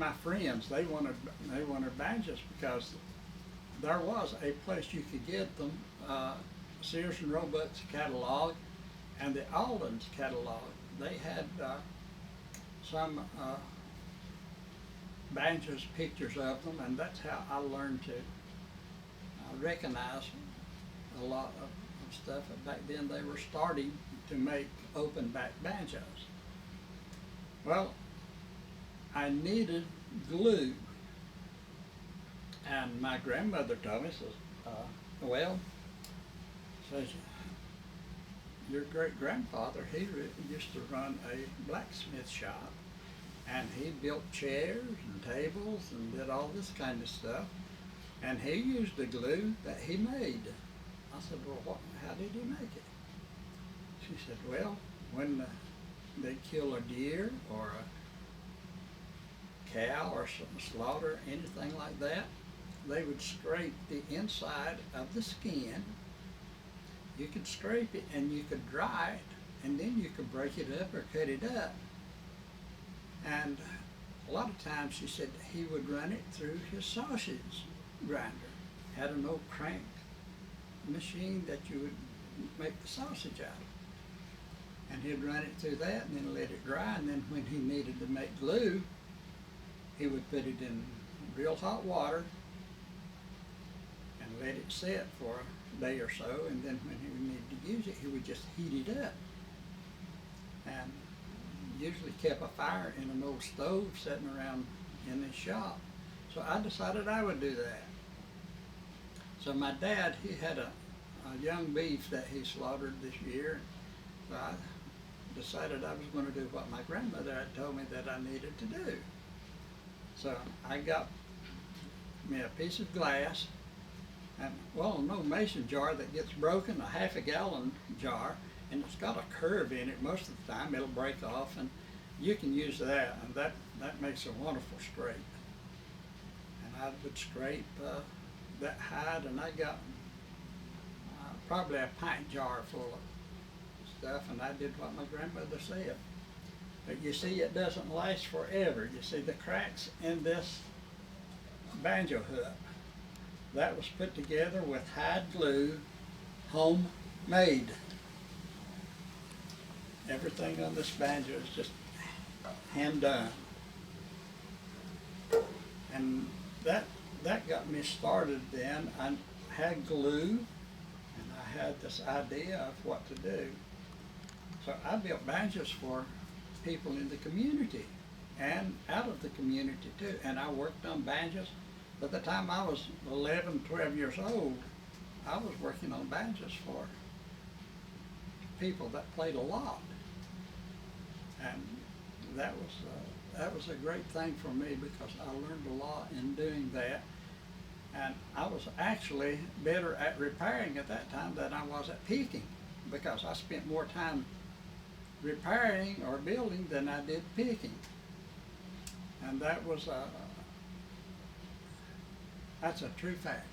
my friends, they wanted banjos because there was a place you could get them, Sears and Roebuck's catalog and the Alden's catalog. They had some banjos, pictures of them, and that's how I learned to recognize a lot of stuff. Back then they were starting to make open back banjos. Well, I needed glue, and my grandmother told me, says, well, says, your great-grandfather, he used to run a blacksmith shop, and he built chairs and tables and did all this kind of stuff, and he used the glue that he made. I said, well, how did he make it? She said, well, when they kill a deer or a cow or slaughter, anything like that, they would scrape the inside of the skin. You could scrape it and you could dry it, and then you could break it up or cut it up. And a lot of times, she said, he would run it through his sausage grinder. Had an old crank machine that you would make the sausage out of. And he'd run it through that and then let it dry, and then when he needed to make glue, he would put it in real hot water and let it set for a day or so, and then when he needed to use it, he would just heat it up. And usually kept a fire in an old stove sitting around in his shop. So I decided I would do that. So my dad, he had a young beef that he slaughtered this year. So I decided I was going to do what my grandmother had told me that I needed to do. So I got me a piece of glass, and well, an old mason jar that gets broken, a half-a-gallon jar, and it's got a curve in it. Most of the time it'll break off, and you can use that, and that makes a wonderful scrape. And I would scrape that hide, and I got probably a pint jar full of stuff, and I did what my grandmother said. But you see, it doesn't last forever. You see the cracks in this banjo hook. That was put together with hide glue, homemade. Everything on this banjo is just hand done. And that got me started then. I had glue, and I had this idea of what to do. So I built banjos for people in the community and out of the community too. And I worked on banjos. By the time I was 11, 12 years old, I was working on banjos for people that played a lot. And that was a great thing for me because I learned a lot in doing that. And I was actually better at repairing at that time than I was at picking, because I spent more time repairing or building than I did picking. And that's a true fact.